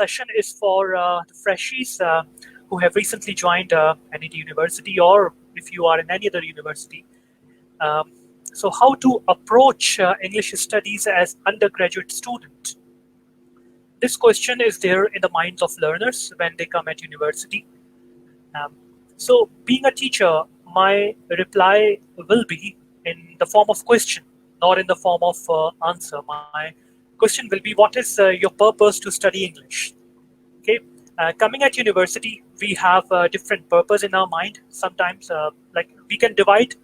session is for the freshies who have recently joined NED University, or if you are in any other university. So how to approach English studies as undergraduate student? This question is there in the minds of learners when they come at university. So being a teacher, my reply will be in the form of question, not in the form of answer. My question will be, what is your purpose to study English? Okay, coming at university, we have a different purpose in our mind. Sometimes like we can divide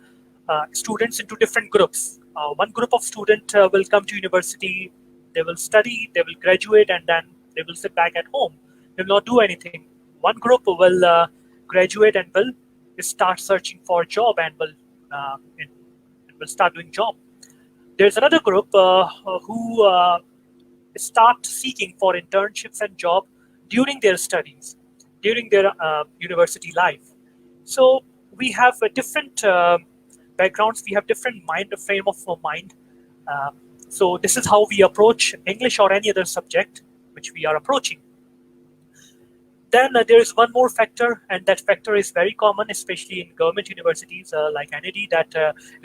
students into different groups. One group of student will come to university, they will study, they will graduate, and then they will sit back at home. They will not do anything. One group will graduate and will start searching for a job and will start doing job. There's another group who start seeking for internships and job during their studies, during their university life. So we have a different backgrounds, we have different frame of mind. So this is how we approach English or any other subject which we are approaching. Then there is one more factor, and that factor is very common, especially in government universities like NED, that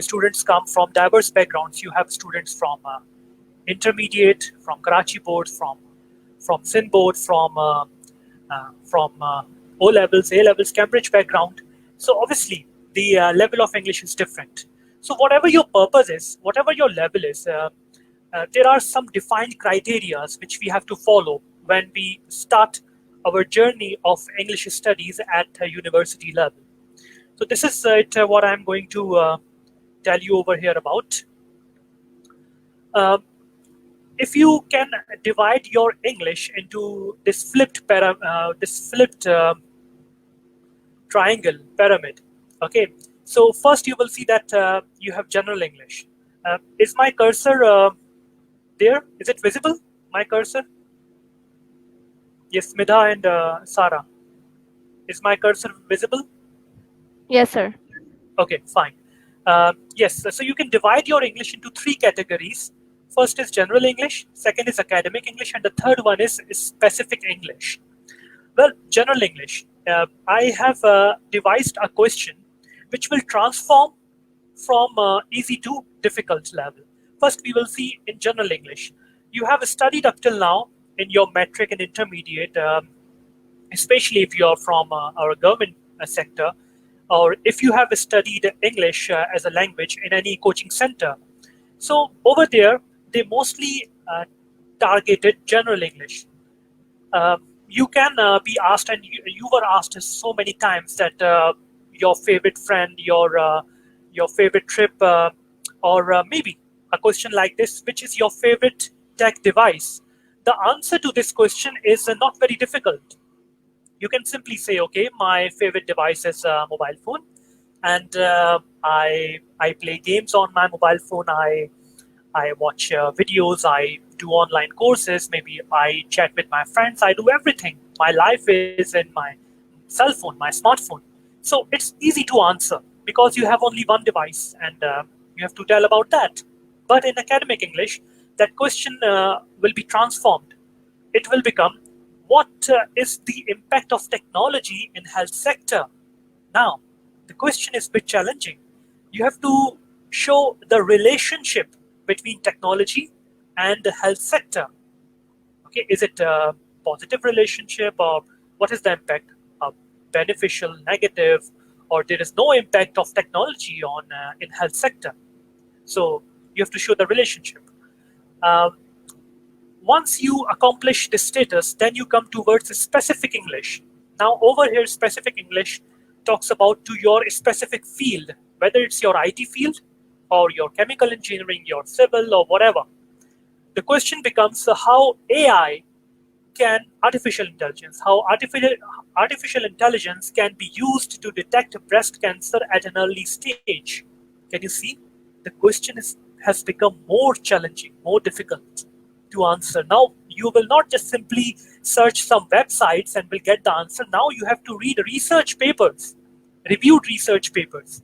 students come from diverse backgrounds. You have students from intermediate, from Karachi board, from Sindh board, from O-levels, A-levels, Cambridge background. So obviously the level of English is different. So whatever your purpose is, whatever your level is, there are some defined criteria which we have to follow when we start our journey of English studies at a university level. So this is what I'm going to tell you over here about. If you can divide your English into this flipped triangle pyramid, okay. So first you will see that you have general English. Is my cursor there? Is it visible? My cursor? Yes, Midha and Sarah. Is my cursor visible? Yes, sir. Okay, fine. Yes, so you can divide your English into three categories. First is general English, second is academic English, and the third one is specific English. Well, general English, I have devised a question which will transform from easy to difficult level. First, we will see in general English. You have studied up till now in your metric and intermediate, especially if you are from our government sector, or if you have studied English as a language in any coaching center. So over there, they mostly targeted general English. You can be asked, and you were asked so many times that your favorite friend, your favorite trip, or maybe a question like this, which is your favorite tech device? The answer to this question is not very difficult. You can simply say, okay, my favorite device is a mobile phone, and I play games on my mobile phone. I watch videos, I do online courses, maybe I chat with my friends, I do everything. My life is in my cell phone, my smartphone. So it's easy to answer because you have only one device, and you have to tell about that. But in academic English, that question will be transformed. It will become, what is the impact of technology in health sector? Now, the question is a bit challenging. You have to show the relationship between technology and the health sector. Okay, is it a positive relationship, or what is the impact? Beneficial, negative, or there is no impact of technology on in health sector? So you have to show the relationship. Once you accomplish this status, then you come towards specific English. Now over here, specific English talks about to your specific field, whether it's your IT field or your chemical engineering, your civil, or whatever. The question becomes how AI can artificial intelligence can be used to detect breast cancer at an early stage. Can you see? The question has become more challenging, more difficult to answer. Now you will not just simply search some websites and will get the answer. Now you have to read research papers, reviewed research papers,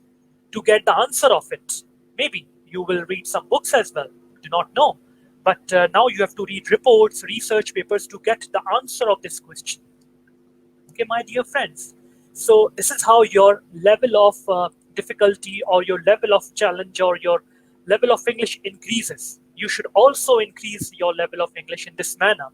to get the answer of it. Maybe you will read some books as well, do not know. But now you have to read reports, research papers to get the answer of this question. Okay, my dear friends. So this is how your level of difficulty or your level of challenge or your level of English increases. You should also increase your level of English in this manner.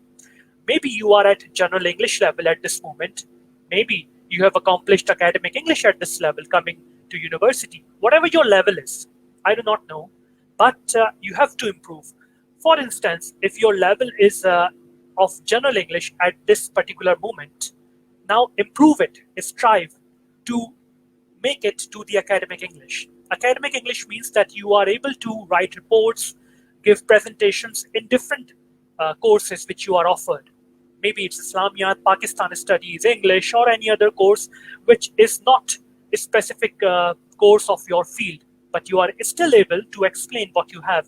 Maybe you are at general English level at this moment. Maybe you have accomplished academic English at this level coming to university. Whatever your level is, I do not know, but you have to improve. For instance, if your level is of general English at this particular moment, now improve it, strive to make it to the academic English. Academic English means that you are able to write reports, give presentations in different courses which you are offered. Maybe it's Islamiyat, Pakistani Studies, English, or any other course which is not a specific course of your field, but you are still able to explain what you have.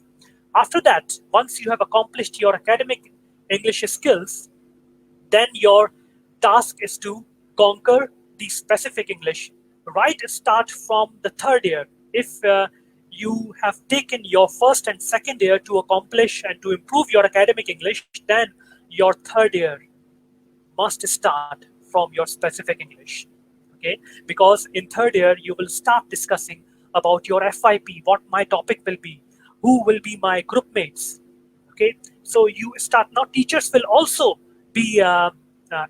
After that, once you have accomplished your academic English skills, then your task is to conquer the specific English. Right, start from the third year. If you have taken your first and second year to accomplish and to improve your academic English, then your third year must start from your specific English. Okay, because in third year you will start discussing about your FIP, what my topic will be, who will be my group mates. Okay, so you start now. Teachers will also be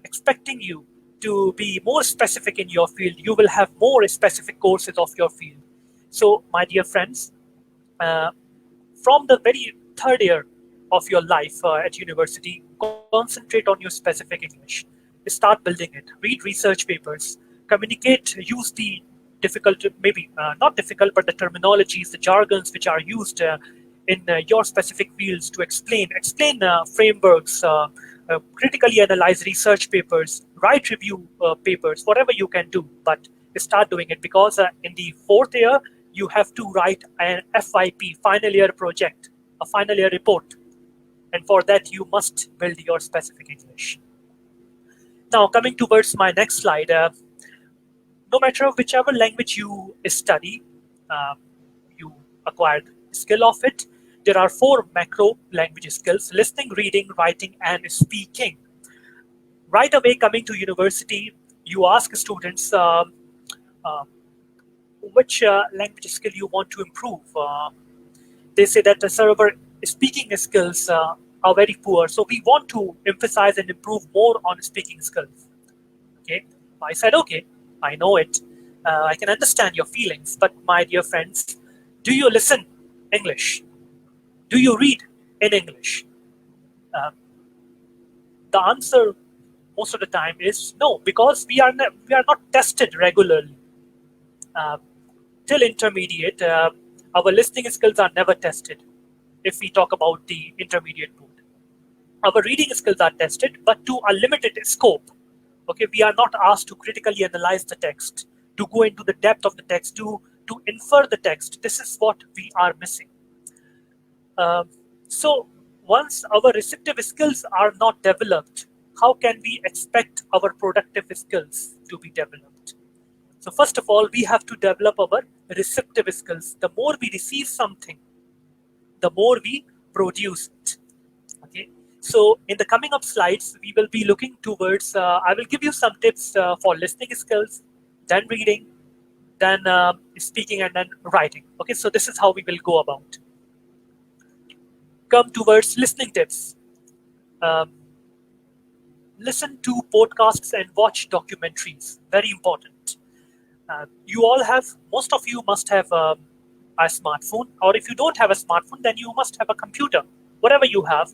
expecting you to be more specific in your field. You will have more specific courses of your field. So, my dear friends, from the very third year of your life at university, concentrate on your specific English. Start building it. Read research papers. Communicate. Use the difficult, maybe not difficult, but the terminologies, the jargons which are used in your specific fields to explain frameworks, critically analyze research papers, write review papers, whatever you can do, but start doing it, because in the fourth year you have to write an FIP, final year project, a final year report, and for that you must build your specific English. Now coming towards my next slide, no matter whichever language you study, you acquired skill of it. There are 4 macro language skills: listening, reading, writing, and speaking. Right away coming to university, you ask students which language skill you want to improve. They say that the server speaking skills are very poor, so we want to emphasize and improve more on speaking skills. Okay, I said, okay, I know it. I can understand your feelings, but my dear friends, do you listen English? Do you read in English? Uh, the answer most of the time is no, because we are not tested regularly. Till intermediate, our listening skills are never tested. If we talk about the intermediate board, our reading skills are tested, but to a limited scope. Okay, we are not asked to critically analyze the text, to go into the depth of the text, to infer the text. This is what we are missing. So once our receptive skills are not developed, how can we expect our productive skills to be developed? So first of all, we have to develop our receptive skills. The more we receive something, the more we produce it. Okay. So in the coming up slides, we will be looking towards, I will give you some tips for listening skills, then reading, then speaking, and then writing. Okay, so this is how we will go about. Come towards listening tips. Listen to podcasts and watch documentaries. Very important. You all have, most of you must have a smartphone, or if you don't have a smartphone, then you must have a computer. Whatever you have,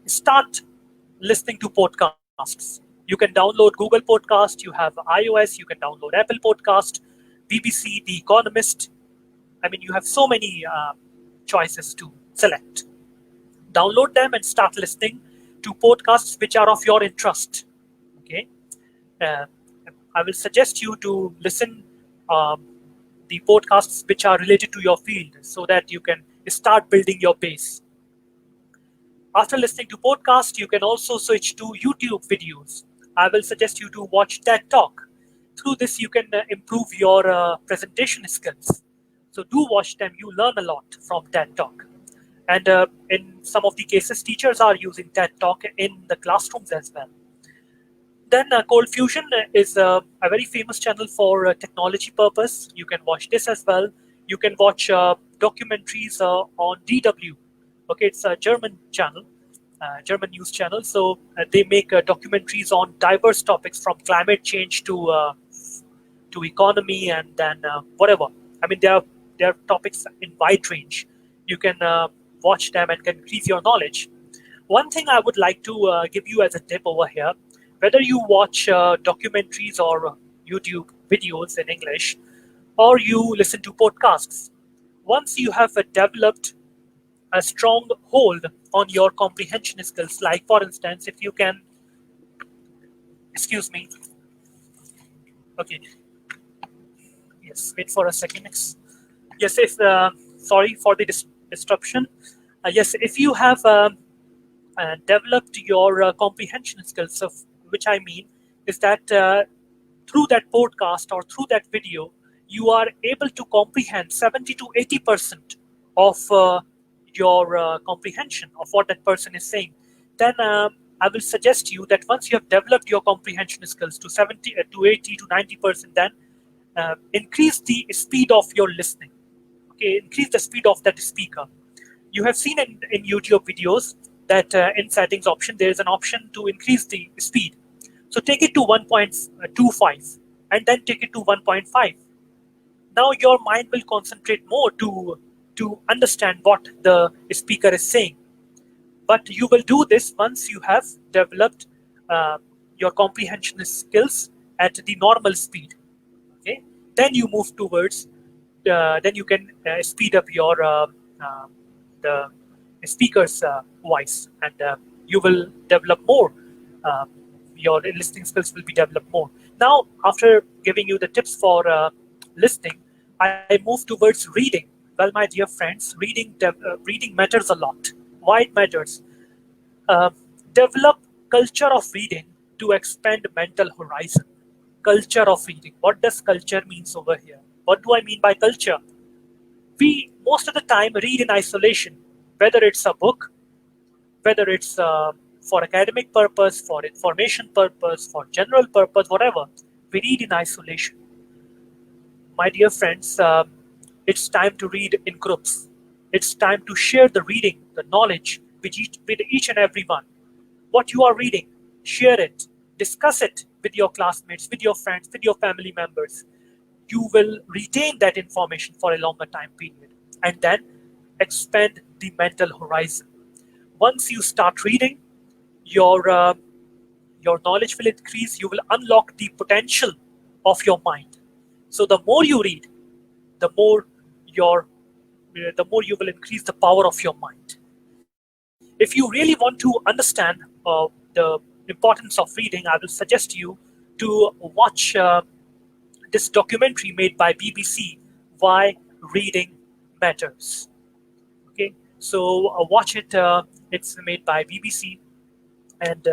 start listening to podcasts. You can download Google Podcast, you have iOS, you can download Apple Podcast, BBC, The Economist. I mean, you have so many choices to select. Download them and start listening to podcasts which are of your interest. Okay, I will suggest you to listen the podcasts which are related to your field, so that you can start building your base. After listening to podcasts, you can also switch to YouTube videos. I will suggest you to watch TED Talk. Through this, you can improve your presentation skills. So do watch them. You learn a lot from TED Talk. And in some of the cases, teachers are using TED Talk in the classrooms as well. Then Cold Fusion is a very famous channel for technology purpose. You can watch this as well. You can watch documentaries on DW. Okay, it's a German channel, German news channel. So they make documentaries on diverse topics from climate change to economy and then whatever. I mean, there are topics in wide range. You can watch them and can increase your knowledge. One thing I would like to give you as a tip over here, whether you watch documentaries or YouTube videos in English, or you listen to podcasts, once you have developed a strong hold on your comprehension skills, like for instance, if you can, excuse me, okay, yes, wait for a second. Yes, if sorry for the disruption. Yes, if you have developed your comprehension skills, of which I mean is that through that podcast or through that video, you are able to comprehend 70 to 80% of your comprehension of what that person is saying. Then I will suggest you that once you have developed your comprehension skills to 70 to 80 to 90%, then increase the speed of your listening. Okay, increase the speed of that speaker. You have seen in YouTube videos that in settings option, there is an option to increase the speed. So take it to 1.25 and then take it to 1.5. Now your mind will concentrate more to understand what the speaker is saying. But you will do this once you have developed your comprehension skills at the normal speed. Okay, then you move towards, then you can speed up your the speaker's voice, and you will develop more. Your listening skills will be developed more. Now, after giving you the tips for listening, I move towards reading. Well, my dear friends, reading matters a lot. Why it matters? Uh, Develop culture of reading to expand mental horizon. Culture of reading. What does culture means over here? What do I mean by culture? We most of the time read in isolation, whether it's a book, whether it's for academic purpose, for information purpose, for general purpose, whatever. We read in isolation. My dear friends, it's time to read in groups. It's time to share the reading, the knowledge with each and every one. What you are reading, share it, discuss it with your classmates, with your friends, with your family members. You will retain that information for a longer time period and then expand the mental horizon. Once you start reading, your knowledge will increase. You will unlock the potential of your mind. So the more you read, the more your the more you will increase the power of your mind. If you really want to understand the importance of reading, I will suggest you to watch this documentary made by BBC, Why Reading Matters. Okay, so watch it. It's made by BBC, and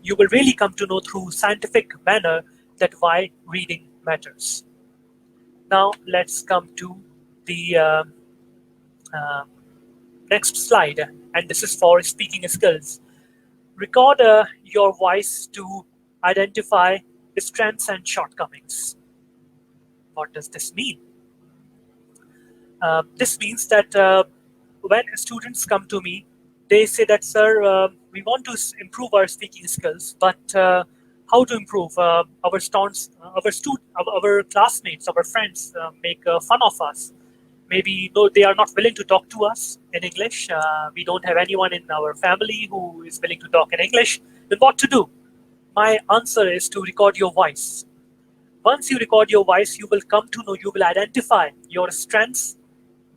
you will really come to know through scientific manner that why reading matters. Now let's come to the uh, next slide, and this is for speaking skills. Record your voice to identify strengths and shortcomings. What does this mean? This means that when students come to me, they say that, sir, we want to improve our speaking skills, but how to improve? Our classmates, our friends make fun of us. Maybe though they are not willing to talk to us in English. We don't have anyone in our family who is willing to talk in English. Then what to do? My answer is to record your voice. Once you record your voice, you will come to know, you will identify your strengths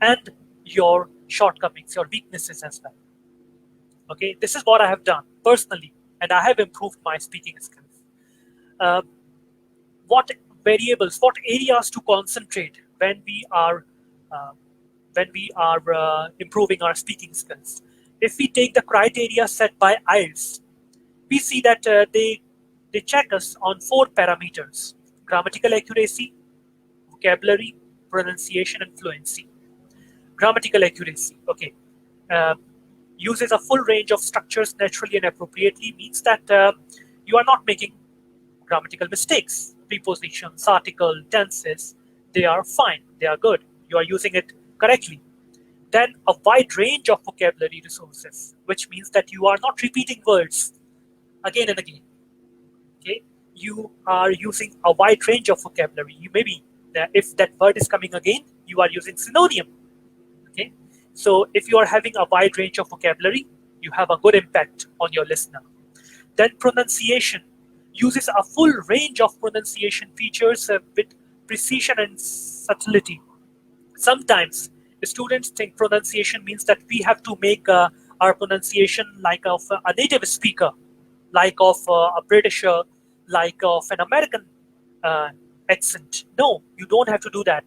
and your shortcomings, your weaknesses as well. Okay, this is what I have done personally, and I have improved my speaking skills. Uh, what variables, what areas to concentrate when we are improving our speaking skills? If we take the criteria set by IELTS, we see that they check us on 4 parameters: grammatical accuracy, vocabulary, pronunciation, and fluency. Grammatical accuracy, okay. Uh, Uses a full range of structures naturally and appropriately means that you are not making grammatical mistakes. Prepositions, article, tenses, they are fine, they are good. You are using it correctly. Then a wide range of vocabulary resources, which means that you are not repeating words again and again. Okay, you are using a wide range of vocabulary. You maybe if that word is coming again, you are using synonym. Okay, so if you are having a wide range of vocabulary, you have a good impact on your listener. Then pronunciation uses a full range of pronunciation features with precision and subtlety. Sometimes students think pronunciation means that we have to make our pronunciation like of a native speaker, like of a Britisher, like of an American uh, accent. No, you don't have to do that.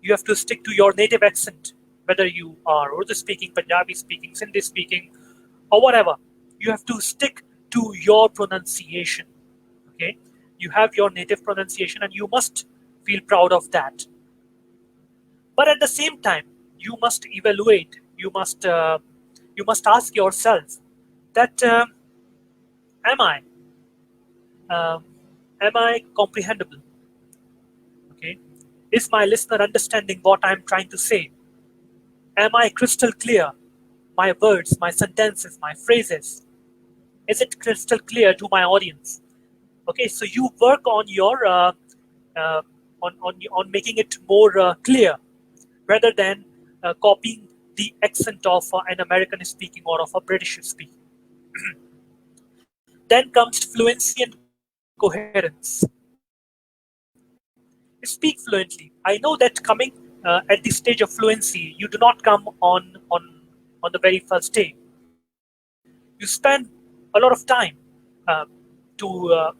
You have to stick to your native accent, whether you are Urdu speaking, Punjabi speaking, Sindhi speaking, or whatever. You have to stick to your pronunciation. Okay, you have your native pronunciation, and you must feel proud of that. But at the same time, you must evaluate. You must ask yourself that am I um, am I comprehensible? Okay, is my listener understanding what I'm trying to say? Am I crystal clear? My words, my sentences, my phrases. Is it crystal clear to my audience? Okay, so you work on your uh, on making it more clear, rather than copying the accent of an American speaking or of a British speaking. Then comes fluency and coherence. Speak fluently. I know that coming at the stage of fluency, you do not come on the very first day. You spend a lot of time uh, to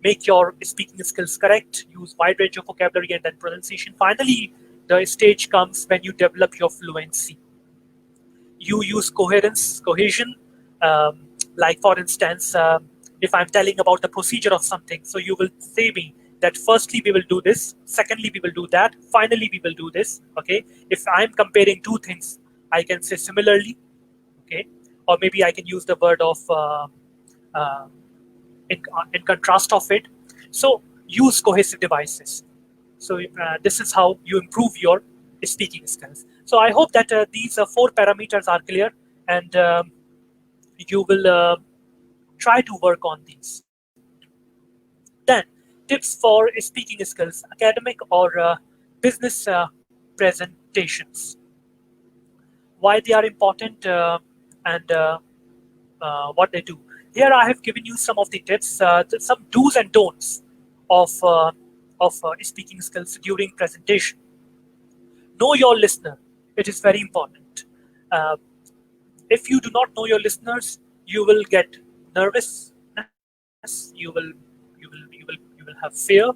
make your speaking skills correct, use wide range of vocabulary and then pronunciation. Finally, the stage comes when you develop your fluency. You use cohesion, um, like for instance, if I'm telling about the procedure of something, so you will say me that firstly we will do this, secondly we will do that, finally we will do this. Okay, if I'm comparing two things, I can say similarly. Okay, or maybe I can use the word of uh, in contrast of it. So use cohesive devices. So this is how you improve your speaking skills. So I hope that these four parameters are clear, and you will try to work on these. Then tips for speaking skills, academic or business presentations. Why they are important and what they do. Here I have given you some of the tips, some do's and don'ts of speaking skills during presentation. Know your listener. It is very important. Uh, if you do not know your listeners, you will get nervousness. You will have fear.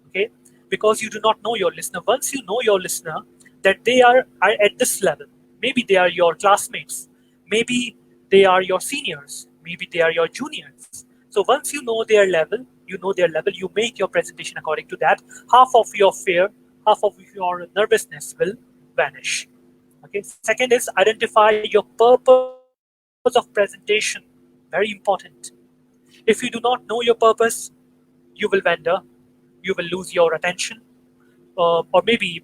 Okay, because you do not know your listener. Once you know your listener, that they are at this level. Maybe they are your classmates. Maybe they are your seniors. Maybe they are your juniors. So once you know their level, you make your presentation according to that. Half of your fear, half of your nervousness will vanish. Okay. Second is identify your purpose of presentation. Very important. If you do not know your purpose, you will wander, you will lose your attention, or maybe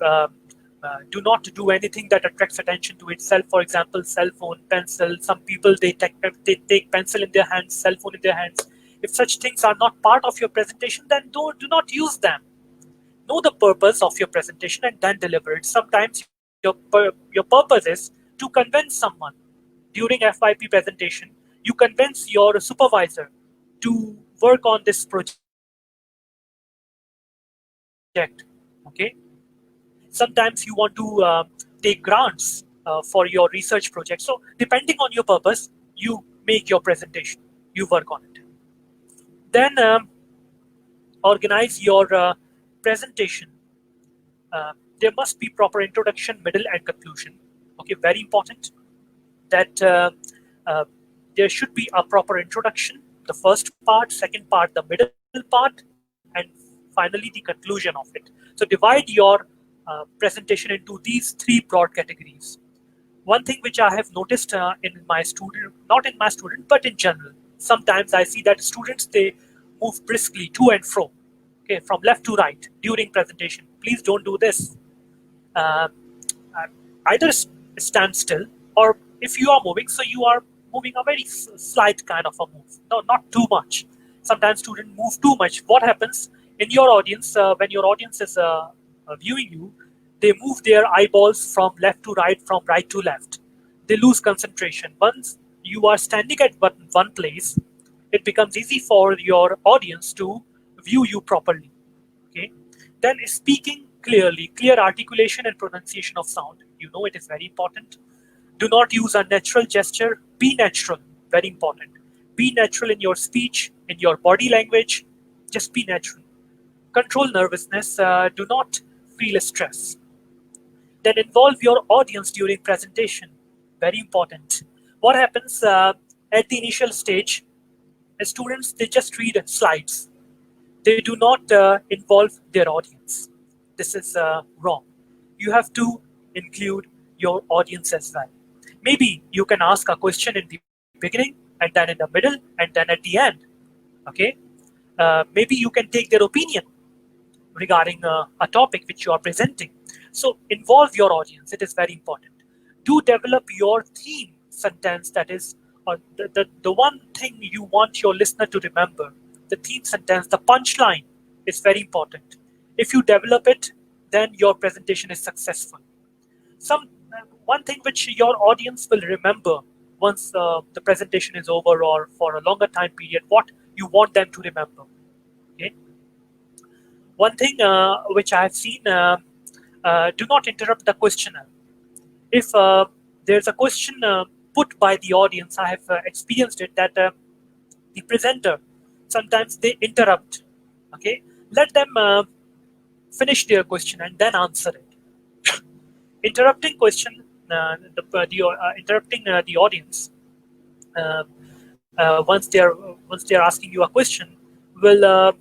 do not do anything that attracts attention to itself. For example, cell phone, pencil. Some people they take pencil in their hands, cell phone in their hands. If such things are not part of your presentation, then do not use them. Know the purpose of your presentation and then deliver it. Sometimes your purpose is to convince someone. During FYP presentation, you convince your supervisor to work on this project. Okay, sometimes you want to take grants for your research project. So depending on your purpose, you make your presentation, you work on it. Then organize your presentation. There must be proper introduction, middle, and conclusion. Okay, very important that uh, there should be a proper introduction, the first part, second part, the middle part, and finally the conclusion of it. So divide your presentation into these three broad categories. One thing which I have noticed in my student, not in my student, but in general, sometimes I see that students, they move briskly to and fro, okay, from left to right during presentation. Please don't do this. Uh, Either stand still, or if you are moving, so you are moving a very slight kind of a move. No, not too much. Sometimes students move too much. What happens in your audience when your audience is viewing you? They move their eyeballs from left to right, from right to left. They lose concentration. Once you are standing at one place, it becomes easy for your audience to view you properly. Okay. Then speaking clearly, clear articulation and pronunciation of sound. You know it is very important. Do not use unnatural gesture. Be natural. Very important. Be natural in your speech, in your body language. Just be natural. Control nervousness. Do not feel stress. Then involve your audience during presentation. Very important. What happens at the initial stage? Students, they just read slides. They do not involve their audience. This is wrong. You have to include your audience as well. Maybe you can ask a question in the beginning, and then in the middle, and then at the end. Okay. Maybe you can take their opinion regarding a topic which you are presenting. So involve your audience. It is very important. Do develop your theme sentence, that is the one thing you want your listener to remember. The theme sentence, the punchline is very important. If you develop it, then your presentation is successful. One thing which your audience will remember once the presentation is over, or for a longer time period, what you want them to remember. Okay. One thing which I have seen, do not interrupt the questioner. If there's a question put by the audience, I have experienced it that the presenter, sometimes they interrupt. Okay, let them finish their question and then answer it. Interrupting question, interrupting the audience uh, once they are asking you a question will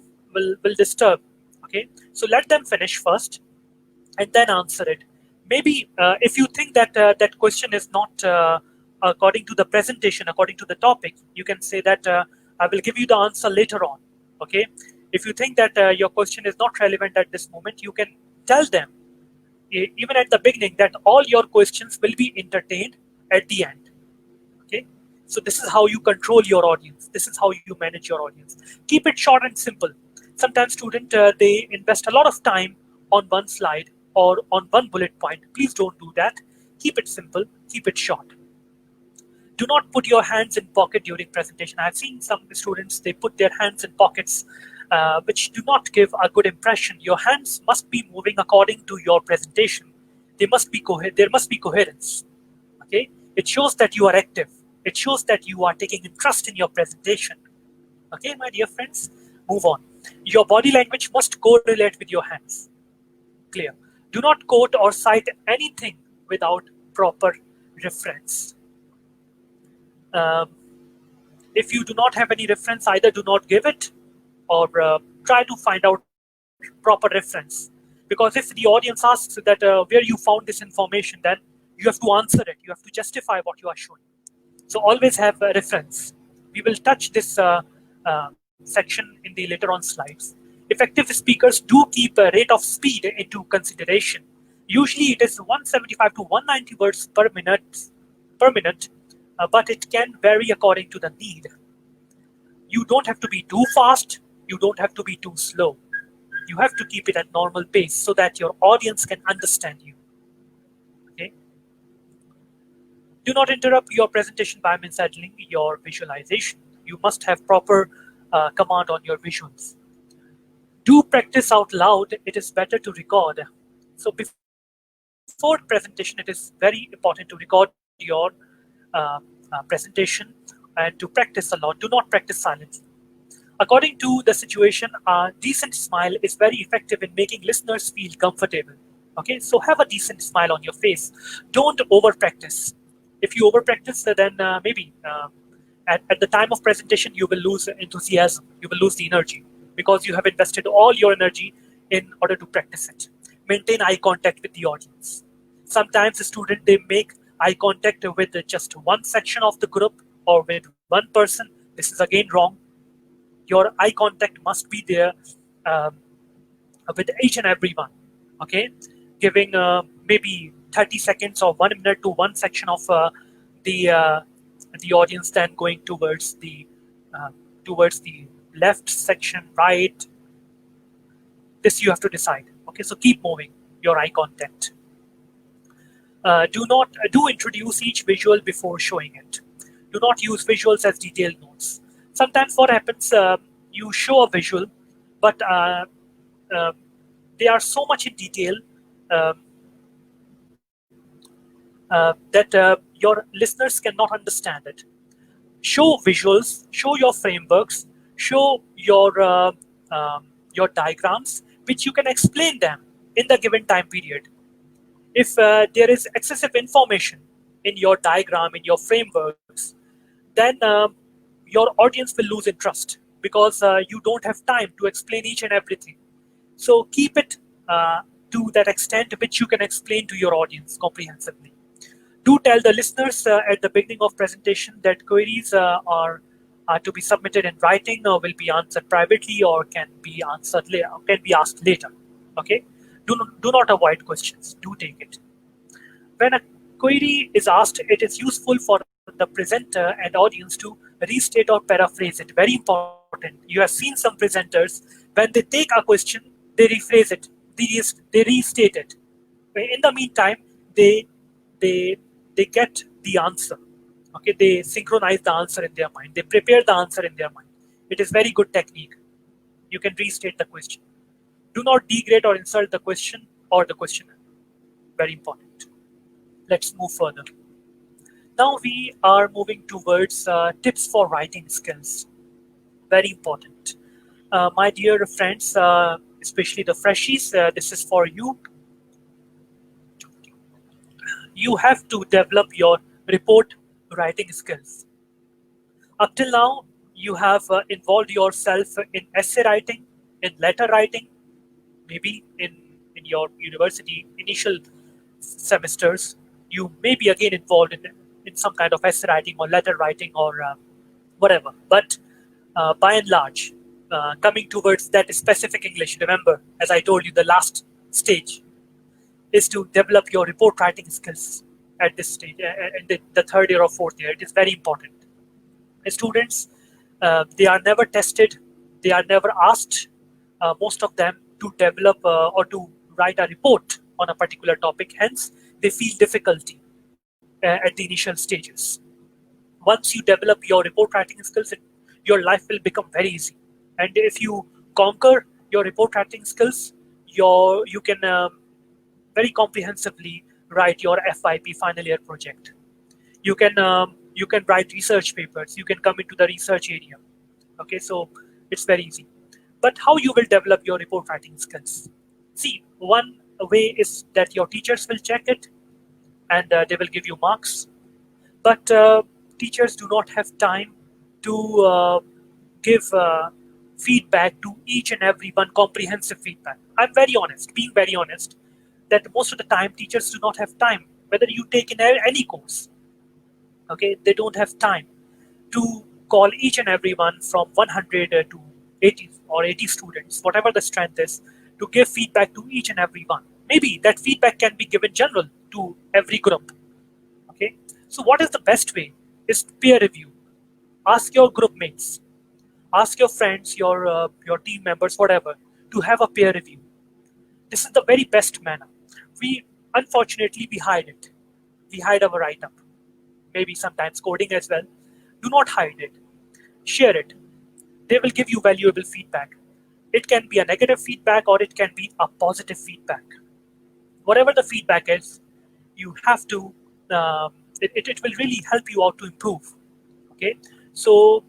disturb. Okay, so let them finish first and then answer it. Maybe if you think that that question is not according to the presentation, according to the topic, you can say that I will give you the answer later on. Okay, if you think that your question is not relevant at this moment, you can tell them even at the beginning that all your questions will be entertained at the end. Okay, so this is how you control your audience. This is how you manage your audience. Keep it short and simple. Sometimes students they invest a lot of time on one slide or on one bullet point. Please don't do that. Keep it simple, keep it short. Do not put your hands in pocket during presentation. I've seen some students, they put their hands in pockets which do not give a good impression. Your hands must be moving according to your presentation. There must be coherence. Okay, it shows that you are active. It shows that you are taking interest in your presentation. Okay, my dear friends, move on. Your body language must correlate with your hands. Clear. Do not quote or cite anything without proper reference. Um, if you do not have any reference, either do not give it or try to find out proper reference. Because if the audience asks that where you found this information, then you have to answer it. You have to justify what you are showing. So always have a reference. We will touch this section in the later on slides. Effective speakers do keep a rate of speed into consideration. Usually it is 175 to 190 words per minute, but it can vary according to the need. You don't have to be too fast. You don't have to be too slow. You have to keep it at normal pace so that your audience can understand you. Okay. Do not interrupt your presentation by mishandling your visualization. You must have proper command on your visuals. Do practice out loud. It is better to record. So before presentation, it is very important to record your presentation and to practice a lot. Do not practice silently. According to the situation, a decent smile is very effective in making listeners feel comfortable. Okay, so have a decent smile on your face. Don't over practice. If you over practice, then maybe at the time of presentation, you will lose enthusiasm. You will lose the energy because you have invested all your energy in order to practice it. Maintain eye contact with the audience. Sometimes the student, they make eye contact with just one section of the group or with one person. This is again wrong. Your eye contact must be there um, with each and every one. Okay, giving maybe 30 seconds or 1 minute to one section of the uh, the audience, then going uh, towards the left section, right. This you have to decide. Okay, so keep moving your eye contact. Do introduce each visual before showing it. Do not use visuals as detailed notes. Sometimes what happens, you show a visual, but uh, they are so much in detail um, that your listeners cannot understand it. Show visuals, show your frameworks, show your diagrams, which you can explain them in the given time period. If there is excessive information in your diagram, in your frameworks, then your audience will lose interest because you don't have time to explain each and everything. So keep it to that extent which you can explain to your audience comprehensively. Do tell the listeners at the beginning of presentation that queries are to be submitted in writing or will be answered privately or can be answered later, can be asked later. Okay, do not avoid questions. Do take it. When a query is asked, it is useful for the presenter and audience to restate or paraphrase it. Very important. You have seen some presenters, when they take a question, they rephrase it, they restate it. In the meantime, they they they get the answer. Okay, they synchronize the answer in their mind. They prepare the answer in their mind. It is very good technique. You can restate the question. Do not degrade or insult the question or the questioner. Very important. Let's move further. Now we are moving towards tips for writing skills. Very important. My dear friends, especially the freshies, this is for you. You have to develop your report writing skills. Up till now, you have involved yourself in essay writing, in letter writing, maybe in your university initial semesters. You may be again involved in some kind of essay writing or letter writing or whatever. But by and large, coming towards that specific English, remember, as I told you, the last stage is to develop your report writing skills at this stage, in the third year or fourth year. It is very important. Students, they are never tested, they are never asked, most of them, to develop or to write a report on a particular topic. Hence, they feel difficulty at the initial stages. Once you develop your report writing skills, your life will become very easy. And if you conquer your report writing skills, you can very comprehensively write your FYP, final year project. You can write research papers. You can come into the research area. Okay, so it's very easy. But how you will develop your report writing skills? See, one way is that your teachers will check it and they will give you marks. But teachers do not have time to give feedback to each and every one, comprehensive feedback. I'm very honest, being very honest, that most of the time teachers do not have time, whether you take in any course. Okay, they don't have time to call each and every one from 100 to 80 or 80 students, whatever the strength is, to give feedback to each and every one. Maybe that feedback can be given general to every group. Okay, so what is the best way is peer review. Ask your group mates, ask your friends, your team members, whatever, to have a peer review. This is the very best manner. We unfortunately we hide it. We hide our write-up, maybe sometimes coding as well. Do not hide it. Share it. They will give you valuable feedback. It can be a negative feedback or it can be a positive feedback. Whatever the feedback is, you have to. It will really help you out to improve. Okay, so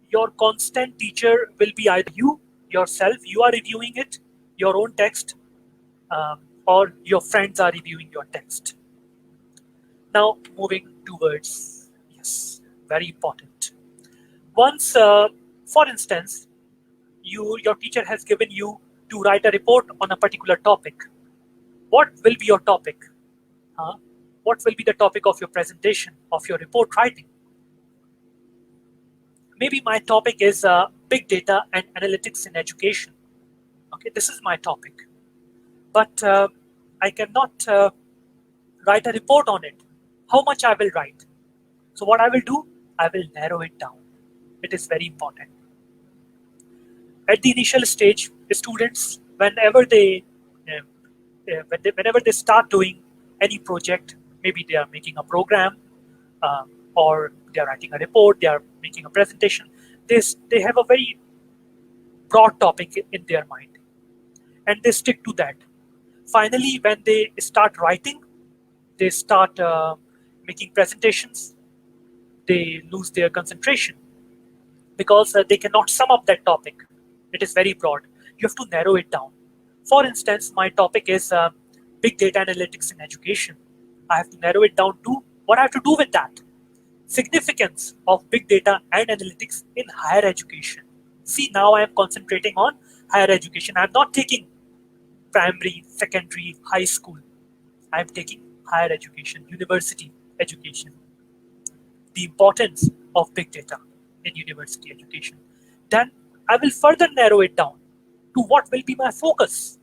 your constant teacher will be either you yourself. You are reviewing it, your own text, or your friends are reviewing your text. Now moving towards, yes, very important. Once, for instance, your teacher has given you to write a report on a particular topic. What will be your topic? Huh? what will be the topic of your presentation, of your report writing? Maybe my topic is big data and analytics in education. Okay, this is my topic, but I cannot write a report on it. How much I will write? So what I will do, I will narrow it down. It is very important. At the initial stage, the students, whenever they start doing any project, maybe they are making a program, or they are writing a report, they are making a presentation, they have a very broad topic in their mind, and they stick to that. Finally, when they start writing, they start making presentations, they lose their concentration because they cannot sum up that topic. It is very broad. You have to narrow it down. For instance, my topic is big data analytics in education. I have to narrow it down to what I have to do with that. Significance of big data and analytics in higher education. See, now I am concentrating on higher education. I am not taking primary, secondary, high school. I am taking higher education, university education. The importance of big data in university education. Then I will further narrow it down to what will be my focus.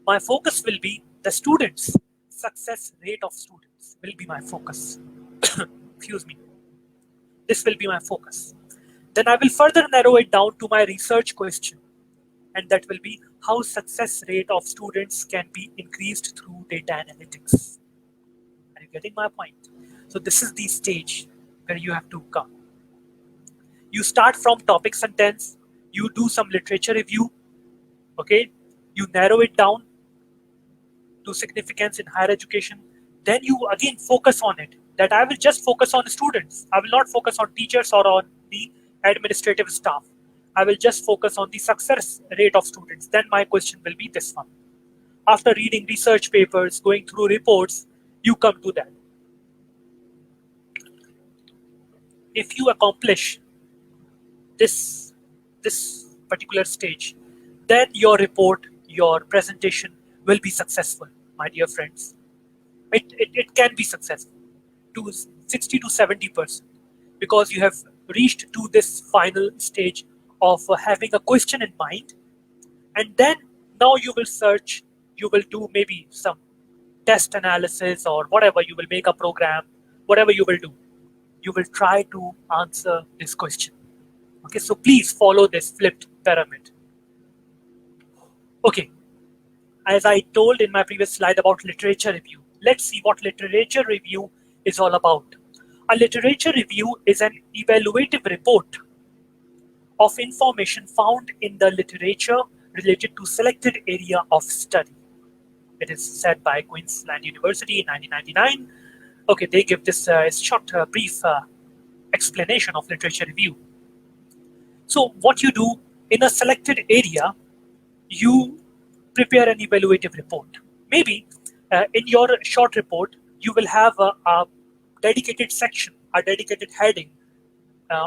My focus will be the students. Success rate of students will be my focus. Excuse me. This will be my focus. Then I will further narrow it down to my research question, and that will be how success rate of students can be increased through data analytics. Are you getting my point? So this is the stage where you have to come. You start from topic sentence, you do some literature review, okay? You narrow it down to significance in higher education. Then you again focus on it, that I will just focus on students. I will not focus on teachers or on the administrative staff. I will just focus on the success rate of students. Then my question will be this one. After reading research papers, going through reports, you come to that. If you accomplish this particular stage, then your report, your presentation will be successful, my dear friends. It can be successful to 60 to 70%, because you have reached to this final stage of having a question in mind, and then now you will search, you will do maybe some test analysis or whatever, you will make a program, whatever you will do, you will try to answer this question. Okay, so please follow this flipped pyramid. Okay, as I told in my previous slide about literature review, let's see what literature review is all about. A literature review is an evaluative report of information found in the literature related to selected area of study. It is said by Queensland University in 1999. Okay, they give this short, brief explanation of literature review. So what you do in a selected area, you prepare an evaluative report. Maybe in your short report, you will have a dedicated section, a dedicated heading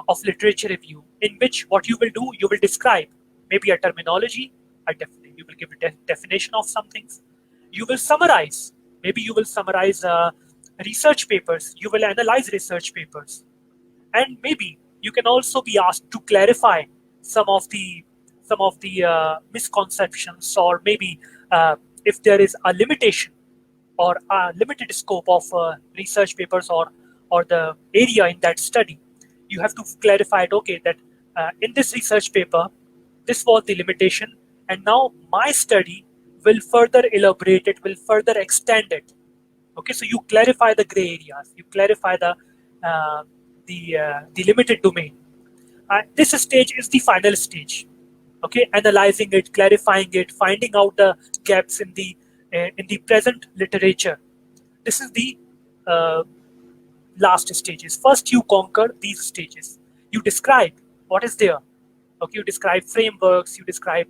of literature review, in which what you will do, you will describe maybe a terminology, you will give a definition of some things. You will summarize, maybe you will summarize research papers, you will analyze research papers. And maybe you can also be asked to clarify some of the misconceptions, or maybe if there is a limitation or a limited scope of research papers or the area in that study, you have to clarify it. Okay, that in this research paper, this was the limitation, and now my study will further elaborate it, will further extend it. Okay, so you clarify the gray areas, you clarify the limited domain. This stage is the final stage. Okay, analyzing it, clarifying it, finding out the gaps in the present literature. This is the last stages. First, you conquer these stages. You describe what is there. Okay, you describe frameworks, you describe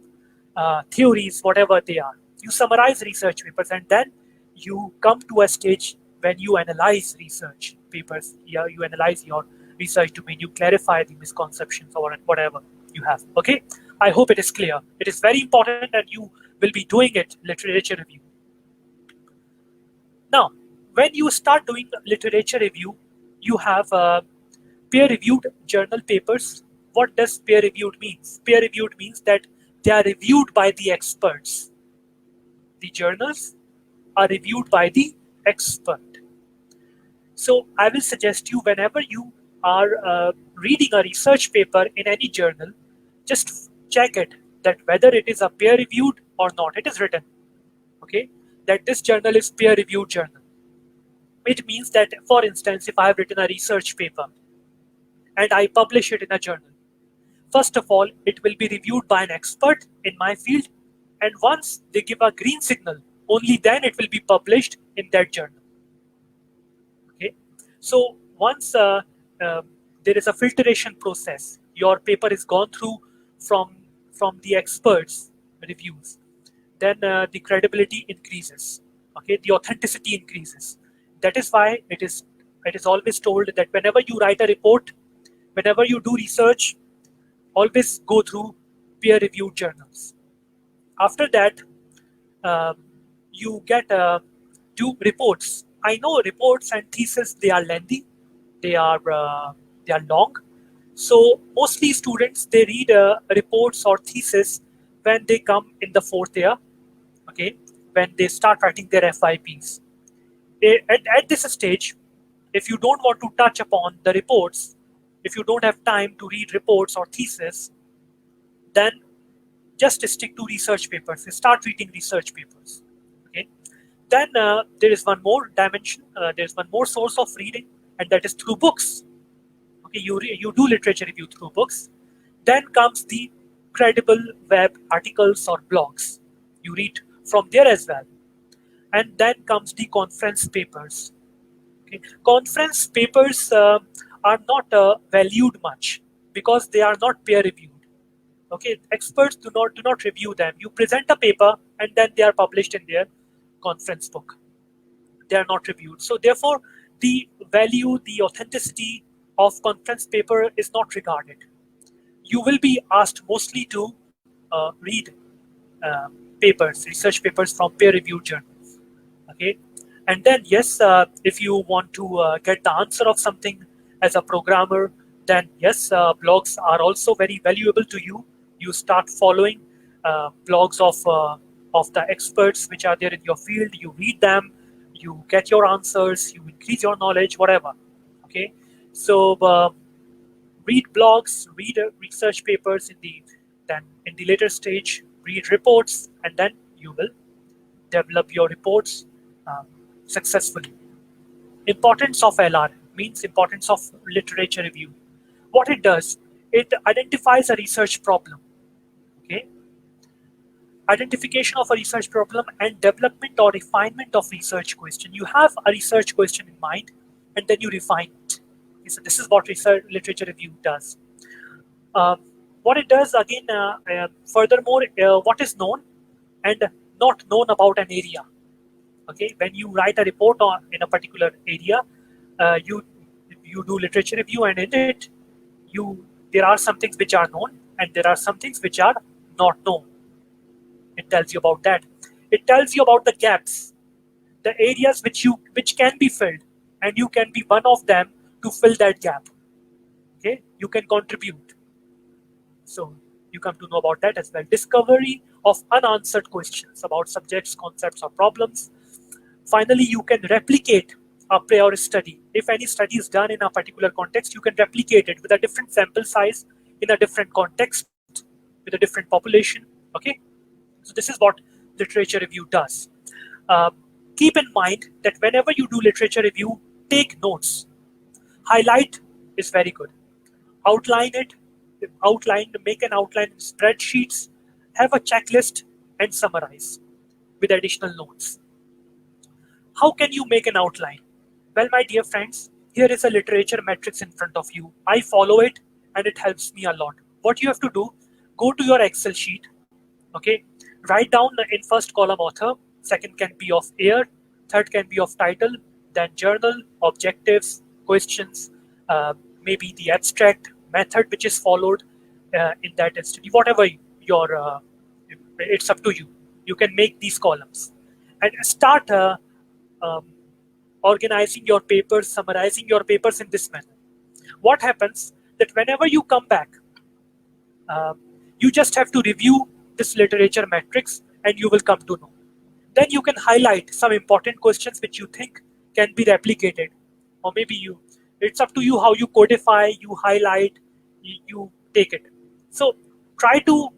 theories, whatever they are. You summarize research papers, and then you come to a stage when you analyze research papers. Yeah, you analyze your research domain, you clarify the misconceptions or whatever you have. Okay, I hope it is clear. It is very important that you will be doing it, literature review. Now, when you start doing literature review, you have peer-reviewed journal papers. What does peer-reviewed means? Peer-reviewed means that they are reviewed by the experts. The journals are reviewed by the expert. So I will suggest you, whenever you are reading a research paper in any journal, just check it that whether it is a peer-reviewed or not. It is written, okay, that this journal is peer-reviewed journal. It means that, for instance, if I have written a research paper and I publish it in a journal, first of all, it will be reviewed by an expert in my field, and once they give a green signal, only then it will be published in that journal. Okay, so once there is a filtration process, your paper is gone through from the experts' reviews, then the credibility increases. Okay, the authenticity increases. That is why it is always told that whenever you write a report, whenever you do research, always go through peer-reviewed journals. After that, uh, you get do reports. I know reports and thesis, they are lengthy, they are long. So mostly students, they read reports or thesis when they come in the 4th year. Okay, when they start writing their FYPs. At this stage, if you don't want to touch upon the reports, if you don't have time to read reports or thesis, then just stick to research papers. Start reading research papers. Okay. Then there is one more dimension. There is one more source of reading, and that is through books. Okay, you do literature review through books. Then comes the credible web articles or blogs. You read from there as well. And then comes the conference papers. Okay. Conference papers are not valued much because they are not peer reviewed. Okay, experts do not review them. You present a paper and then they are published in their conference book. They are not reviewed. So therefore, the value, the authenticity of conference paper is not regarded. You will be asked mostly to read uh, papers, research papers from peer-reviewed journals. Okay, and then yes, if you want to get the answer of something as a programmer, then yes, blogs are also very valuable to you. You start following blogs of the experts which are there in your field. You read them, you get your answers, you increase your knowledge, whatever. Okay, so read blogs, read research papers in the later stage, read reports, and then you will develop your reports uh, successfully. Importance of LR means importance of literature review. What it does, it identifies a research problem. Okay, identification of a research problem and development or refinement of research question. You have a research question in mind, and then you refine it. Okay, so this is what research literature review does. Uh, what it does again, furthermore, what is known and not known about an area. Okay, when you write a report on in a particular area, you do literature review, and in it, there are some things which are known and there are some things which are not known. It tells you about that. It tells you about the gaps, the areas which can be filled, and you can be one of them to fill that gap. Okay, you can contribute. So you come to know about that as well. Discovery of unanswered questions about subjects, concepts, or problems. Finally, you can replicate a prior study. If any study is done in a particular context, you can replicate it with a different sample size in a different context with a different population. Okay, so this is what literature review does. Uh, Keep in mind that whenever you do literature review, take notes. Highlight is very good. Outline it, make an outline in spreadsheets, have a checklist, and summarize with additional notes. How can you make an outline? Well, my dear friends, here is a literature matrix in front of you. I follow it and it helps me a lot. What you have to do, go to your Excel sheet, okay? Write down in first column author, second can be of year, third can be of title, then journal, objectives, questions, maybe the abstract method which is followed in that study, whatever it's up to you. You can make these columns and start um, organizing your papers, summarizing your papers in this manner. What happens that whenever you come back, you just have to review this literature matrix and you will come to know. Then you can highlight some important questions which you think can be replicated, or maybe it's up to you how you codify, you highlight, you take it. So try to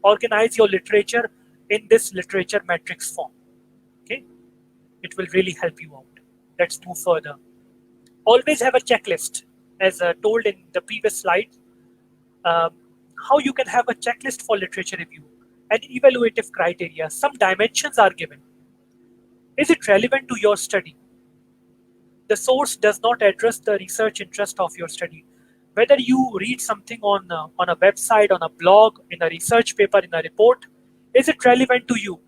organize your literature in this literature matrix form. Okay, it will really help you out. Let's move further. Always have a checklist, as told in the previous slide. How you can have a checklist for literature review and evaluative criteria. Some dimensions are given. Is it relevant to your study? The source does not address the research interest of your study. Whether you read something on a website, on a blog, in a research paper, in a report, is it relevant to you?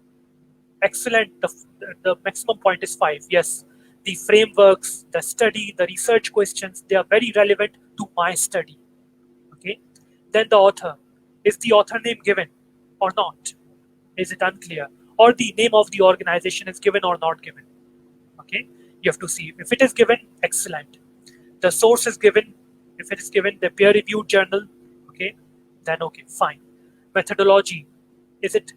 Excellent. The maximum point is 5. Yes, the frameworks, the study, the research questions, they are very relevant to my study. Okay. Then the author. Is the author name given or not? Is it unclear? Or the name of the organization is given or not given? Okay. You have to see. If it is given, excellent. The source is given. If it is given, the peer-reviewed journal, okay, then okay, fine. Methodology, is it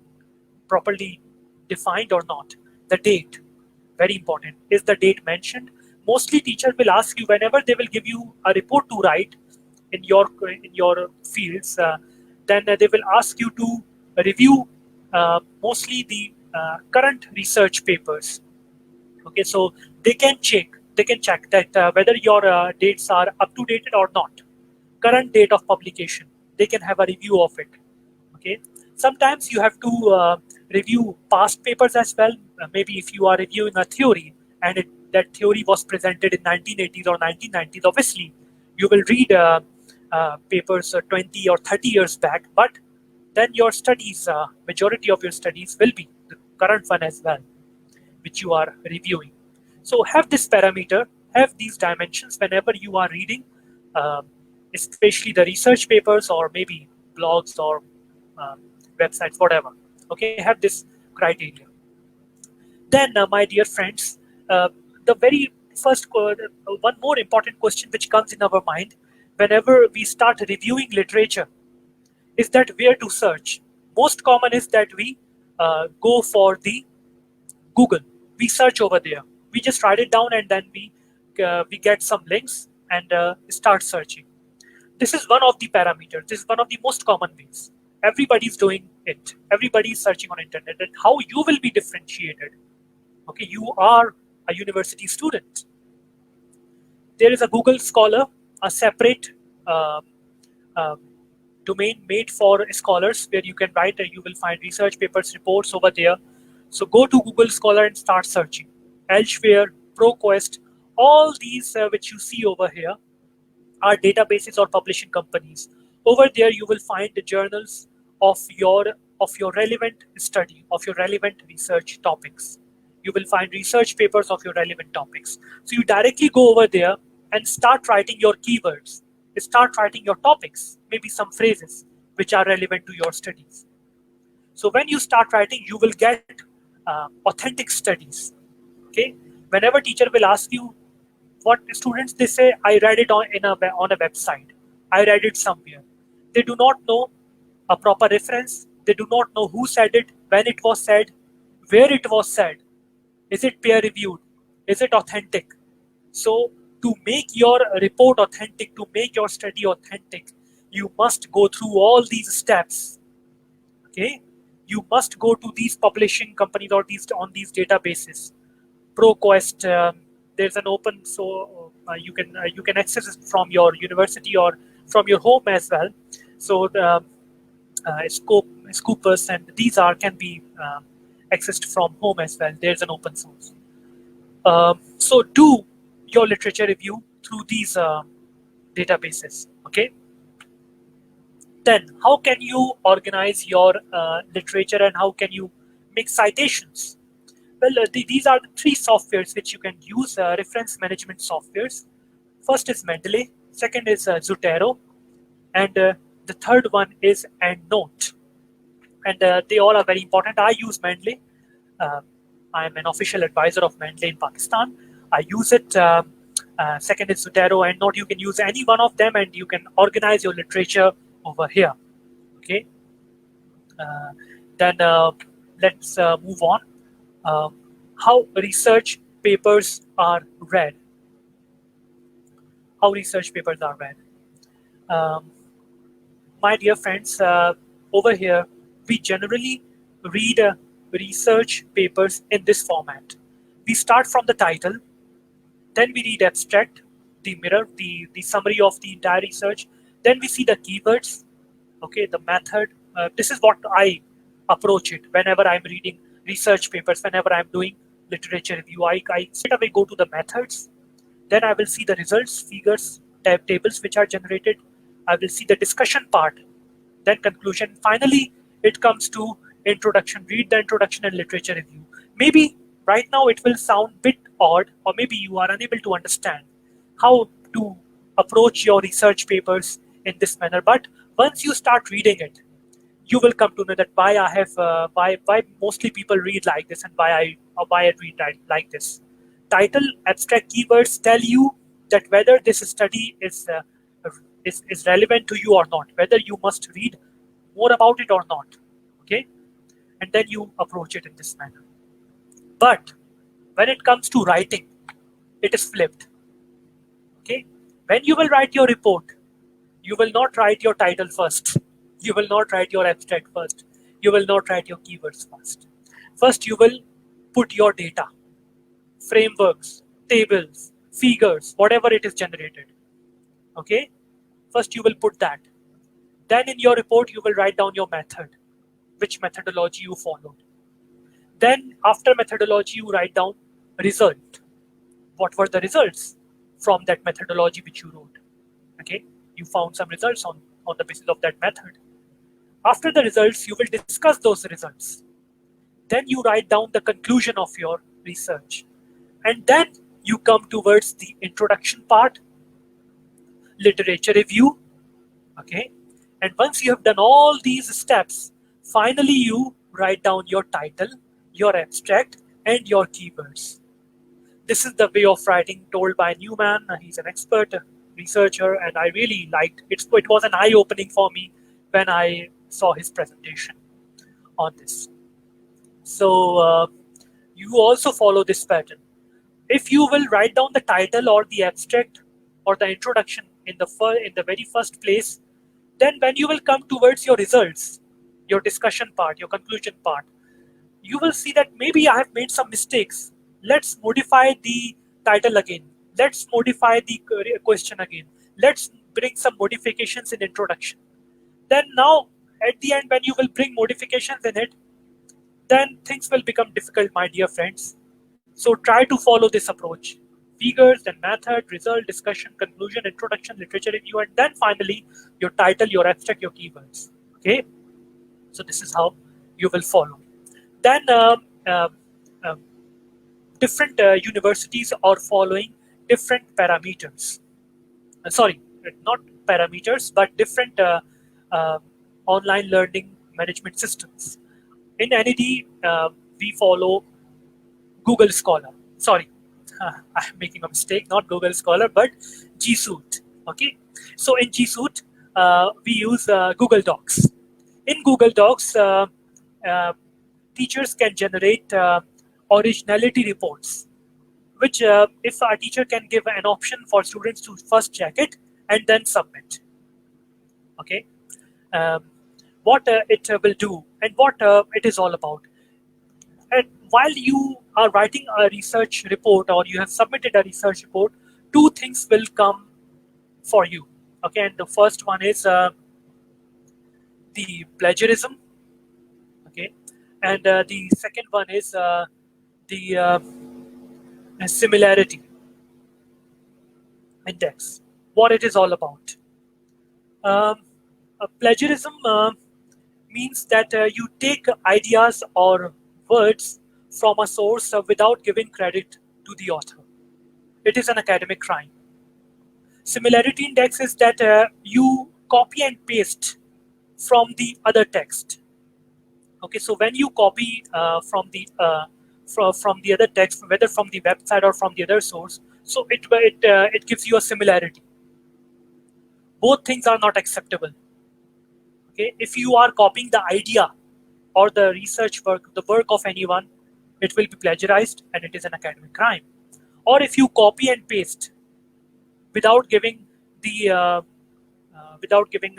properly defined or not? The date, very important. Is the date mentioned? Mostly teacher will ask you whenever they will give you a report to write in your fields, then they will ask you to review mostly the current research papers. Okay, so they can check that whether your dates are up to date or not. Current date of publication, they can have a review of it. Okay, sometimes you have to review past papers as well. Maybe if you are reviewing a theory and that theory was presented in 1980s or 1990s, obviously you will read papers 20 or 30 years back, but then your studies, majority of your studies will be the current one as well, which you are reviewing. So have this parameter, have these dimensions whenever you are reading, especially the research papers or maybe blogs or websites, whatever. Okay, have this criteria. Then, my dear friends, the very first, one more important question which comes in our mind whenever we start reviewing literature is that where to search. Most common is that we go for the Google. We search over there. We just write it down and then we get some links and start searching. This is one of the parameters. This is one of the most common ways. Everybody's doing it. Everybody's searching on internet. And how you will be differentiated? Okay, you are a university student. There is a Google Scholar, a separate domain made for scholars where you can write and you will find research papers, reports over there. So go to Google Scholar and start searching. Elsewhere, ProQuest, all these which you see over here are databases or publishing companies. Over there, you will find the journals of your relevant study, of your relevant research topics. You will find research papers of your relevant topics. So you directly go over there and start writing your keywords. Start writing your topics, maybe some phrases which are relevant to your studies. So when you start writing, you will get authentic studies. Okay, whenever teacher will ask you what students, they say, I read it on a website. I read it somewhere. They do not know a proper reference. They do not know who said it, when it was said, where it was said. Is it peer reviewed? Is it authentic? So to make your report authentic, to make your study authentic, you must go through all these steps. Okay, you must go to these publishing companies or on these databases. ProQuest, there's an open, so you can access it from your university or from your home as well. So the Scopus and these can be accessed from home as well. There's an open source. So do your literature review through these databases. Okay. Then how can you organize your literature and how can you make citations? Well, these are the 3 softwares which you can use, reference management softwares. First is Mendeley, second is Zotero, and the third one is EndNote. And they all are very important. I use Mendeley. I'm an official advisor of Mendeley in Pakistan. I use it. Second is Zotero and Note. You can use any one of them, and you can organize your literature over here. Okay. Then let's move on. How research papers are read. How research papers are read. Um, my dear friends, over here, we generally read research papers in this format. We start from the title, then we read abstract, the mirror, the summary of the entire research. Then we see the keywords, okay, the method. This is what I approach it whenever I'm reading research papers, whenever I'm doing literature review. I straight away go to the methods. Then I will see the results, figures, tables which are generated. I will see the discussion part, then conclusion. Finally, it comes to introduction. Read the introduction and literature review. Maybe right now it will sound a bit odd, or maybe you are unable to understand how to approach your research papers in this manner. But once you start reading it, you will come to know that why I have why mostly people read like this, and why I read like this. Title, abstract, keywords tell you that whether this study is relevant to you or not, whether you must read more about it or not. Okay, and then you approach it in this manner. But when it comes to writing, it is flipped. Okay, when you will write your report, you will not write your title first. You will not write your abstract first. You will not write your keywords first. First, you will put your data, frameworks, tables, figures, whatever it is generated. Okay, first you will put that. Then in your report, you will write down your method, which methodology you followed. Then after methodology, you write down result. What were the results from that methodology which you wrote? Okay, you found some results on the basis of that method. After the results, you will discuss those results. Then you write down the conclusion of your research. And then you come towards the introduction part, literature review. Okay, and once you have done all these steps, finally you write down your title, your abstract, and your keywords. This is the way of writing told by Newman. He's an expert researcher, and I really liked it. It was an eye-opening for me when I saw his presentation on this. So you also follow this pattern. If you will write down the title or the abstract or the introduction in the very first place, then when you will come towards your results, your discussion part, your conclusion part, you will see that maybe I have made some mistakes. Let's modify the title again. Let's modify the question again. Let's bring some modifications in introduction. Then now, at the end, when you will bring modifications in it, then things will become difficult, my dear friends. So try to follow this approach. Figures, then method, result, discussion, conclusion, introduction, literature review, and then finally your title, your abstract, your keywords. Okay, so this is how you will follow. Then different universities are following different parameters. Sorry, not parameters, but different online learning management systems. In NED, we follow Google Scholar. Sorry, I'm making a mistake. Not Google Scholar, but G Suite. Okay, so in G Suite, we use Google Docs. In Google Docs, teachers can generate originality reports, which if a teacher can give an option for students to first check it and then submit. Okay, what it will do and what it is all about. And while you are writing a research report or you have submitted a research report, two things will come for you. Okay, and the first one is the plagiarism. Okay, and the second one is the similarity index. What it is all about. Plagiarism means that you take ideas or words from a source without giving credit to the author. It is an academic crime. Similarity index is that you copy and paste from the other text. Okay, so when you copy from from the other text, whether from the website or from the other source. So it gives you a similarity. Both things are not acceptable. Okay, if you are copying the idea or the research work, the work of anyone, it will be plagiarized and it is an academic crime. Or if you copy and paste without giving the without giving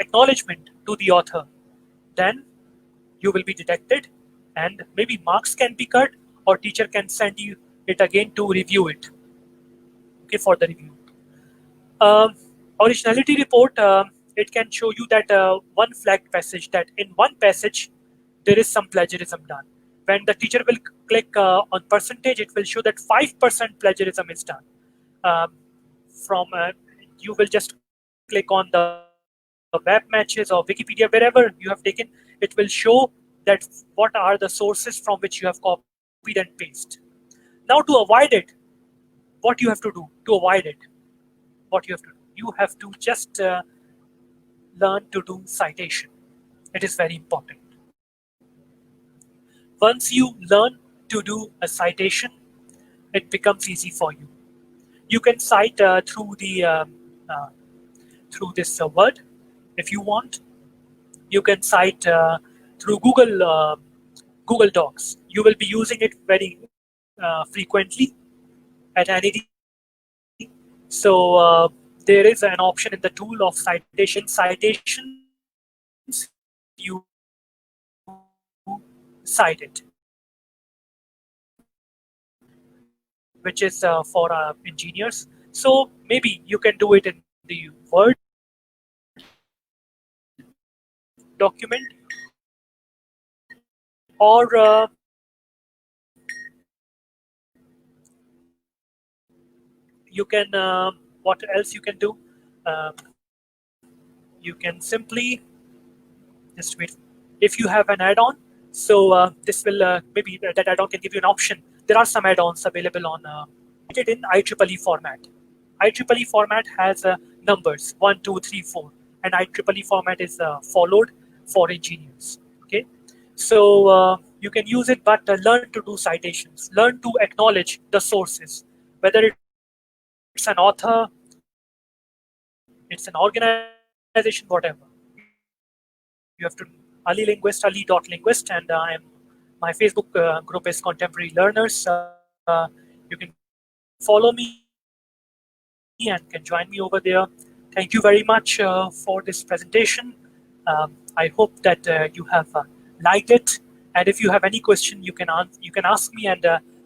acknowledgement to the author, then you will be detected, and maybe marks can be cut, or teacher can send you it again to review it. Okay, for the review. Originality report, it can show you that one flagged passage, that in one passage there is some plagiarism done. When the teacher will click on percentage, it will show that 5% plagiarism is done. From You will just click on the web matches or Wikipedia, wherever you have taken, it will show that what are the sources from which you have copied and pasted. Now to avoid it, what you have to do to avoid it, what you have to just learn to do citation. It is very important. Once you learn to do a citation, it becomes easy for you. You can cite through this word if you want. You can cite through Google Docs. You will be using it very frequently at NED. So there is an option in the tool of citation. Citations, you cite it, which is for engineers. So maybe you can do it in the Word document, or you can what else you can do? You can simply just wait. If you have an add-on, so this will maybe that add-on can give you an option. There are some add-ons available on it in IEEE format. IEEE format has numbers 1, 2, 3, 4, and IEEE format is followed for engineers. Okay, so you can use it, but learn to do citations. Learn to acknowledge the sources, whether it's an author, it's an organization, whatever. You have to Ali Linguist, Ali.linguist, and my Facebook group is Contemporary Learners. You can follow me and can join me over there. Thank you very much for this presentation. I hope that you have liked it, and if you have any question, you can ask me, and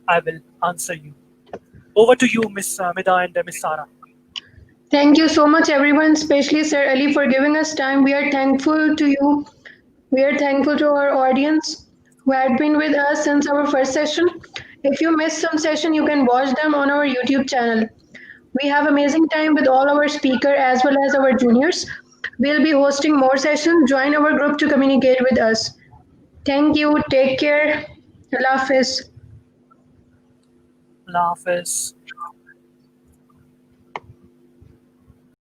I will answer you. Over to you, Miss Amida and Miss Sara. Thank you so much, everyone, especially Sir Ali, for giving us time. We are thankful to you. We are thankful to our audience who had been with us since our first session. If you missed some session, you can watch them on our YouTube channel. We have amazing time with all our speaker as well as our juniors. We'll be hosting more sessions. Join our group to communicate with us. Thank you. Take care. Allah Hafiz. Allah Hafiz.